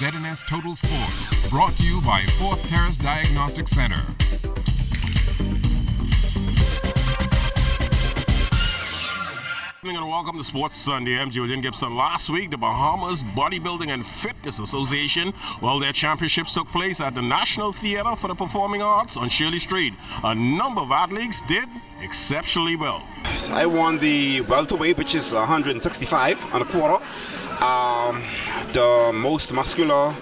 ZNS Total Sports, brought to you by Fourth Terrace Diagnostic Center. And welcome to Sports Sunday. I'm Julian Gibson. Last week, the Bahamas Bodybuilding and Fitness Association, their championships took place at the National Theatre for the Performing Arts on Shirley Street. A number of athletes did exceptionally well. I won the welterweight, which is 165 and a quarter. The most muscular,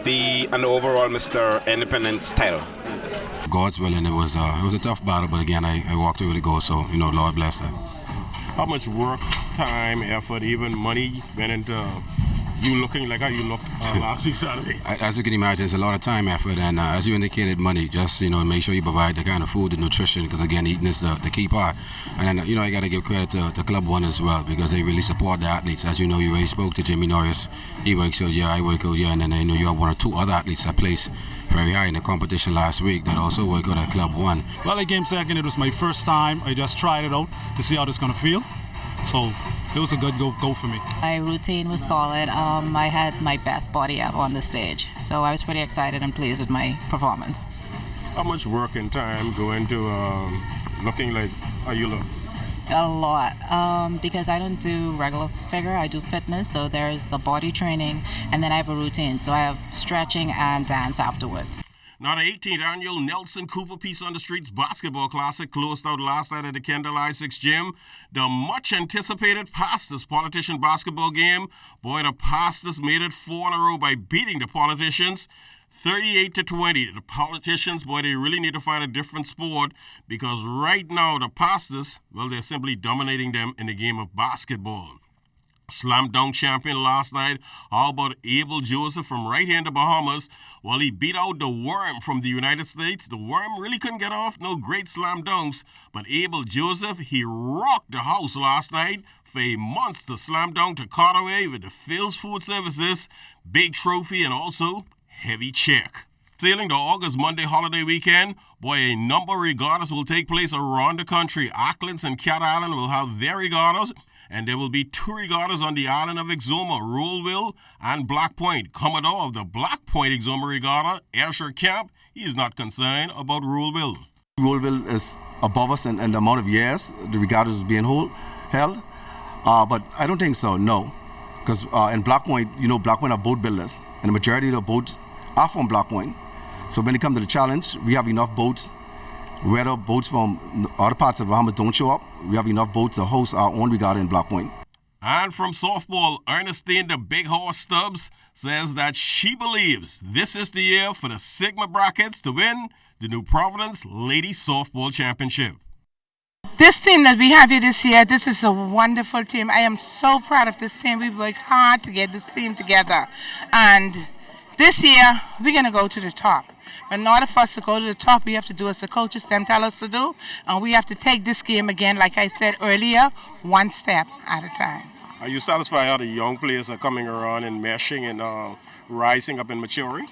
and the overall Mr. Independent title. God's willing, it was a tough battle, but again, I walked away with a goal, so, Lord bless that. How much work, time, effort, even money went into you looking like how you looked last week Saturday? As you can imagine, it's a lot of time, effort, and as you indicated, money. Just make sure you provide the kind of food, the nutrition, because again, eating is the key part. And then I got to give credit to Club One as well, because they really support the athletes. As you know, you already spoke to Jimmy Norris. He works out here, I work out here, and then you have one or two other athletes that place very high in the competition last week that also work out at Club One. Well, I came second. It was my first time. I just tried it out to see how it's going to feel. So it was a good go for me. My routine was solid. I had my best body ever on the stage. So I was pretty excited and pleased with my performance. How much work and time go into looking like how you look? A lot, because I don't do regular figure, I do fitness, so there's the body training, and then I have a routine, so I have stretching and dance afterwards. Now, the 18th annual Nelson Cooper Peace on the Streets Basketball Classic closed out last night at the Kendall I-6 gym. The much-anticipated Pastors Politician basketball game. Boy, the Pastors made it 4 in a row by beating the Politicians 38-20. The Politicians, boy, they really need to find a different sport because right now the Pastors, they're simply dominating them in the game of basketball. Slam dunk champion last night. How about Abel Joseph from right here in the Bahamas? Well, he beat out the Worm from the United States. The Worm really couldn't get off no great slam dunks, but Abel Joseph, he rocked the house last night for a monster slam dunk to Cartaway with the Phil's Food Services, big trophy, and also heavy check. Sailing the August Monday holiday weekend, boy, a number of regattas will take place around the country. Auckland and Cat Island will have their regattas, and there will be 2 regattas on the island of Exuma, Rollville and Black Point. Commodore of the Black Point Exuma Regatta, Ayrshire Camp, he is not concerned about Rollville. Rollville is above us in the amount of years the regatta is being held, but I don't think so, no. Because in Black Point, Black Point are boat builders, and the majority of the boats are from Black Point. So when it comes to the challenge, we have enough boats. Whether boats from other parts of the Bahamas don't show up, we have enough boats to host our own regatta in Black Point. And from softball, Ernestine the Big Horse Stubbs says that she believes this is the year for the Sigma Brackets to win the New Providence Ladies Softball Championship. This team that we have here this year, this is a wonderful team. I am so proud of this team. We worked hard to get this team together. And this year, we're going to go to the top. But in order for us to go to the top, we have to do as the coaches them tell us to do. And we have to take this game again, like I said earlier, one step at a time. Are you satisfied how the young players are coming around and meshing and rising up and maturing?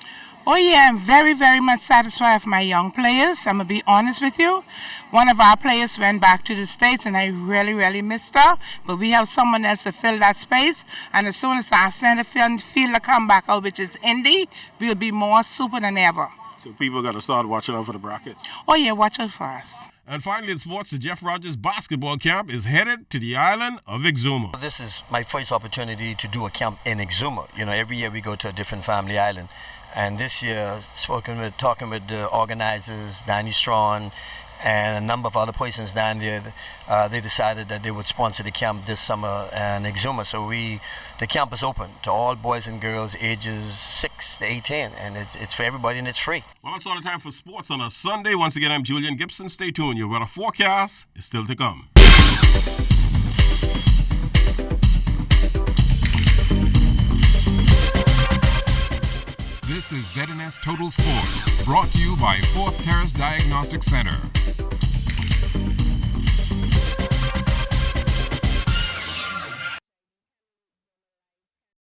Oh yeah, I'm very, very much satisfied with my young players. I'm going to be honest with you. One of our players went back to the States and I really, really missed her. But we have someone else to fill that space. And as soon as our center fielder come back out, which is Indy, we'll be more super than ever. So people got to start watching out for the brackets. Oh yeah, watch out for us. And finally in sports, the Jeff Rogers basketball camp is headed to the island of Exuma. This is my first opportunity to do a camp in Exuma. Every year we go to a different family island. And this year, talking with the organizers, Danny Strawn, and a number of other persons down there, they decided that they would sponsor the camp this summer in Exuma. So the camp is open to all boys and girls ages 6 to 18, and it's for everybody and it's free. Well, that's all the time for sports on a Sunday. Once again, I'm Julian Gibson. Stay tuned. Your weather forecast is still to come. This is ZNS Total Sports, brought to you by Fourth Terrace Diagnostic Center.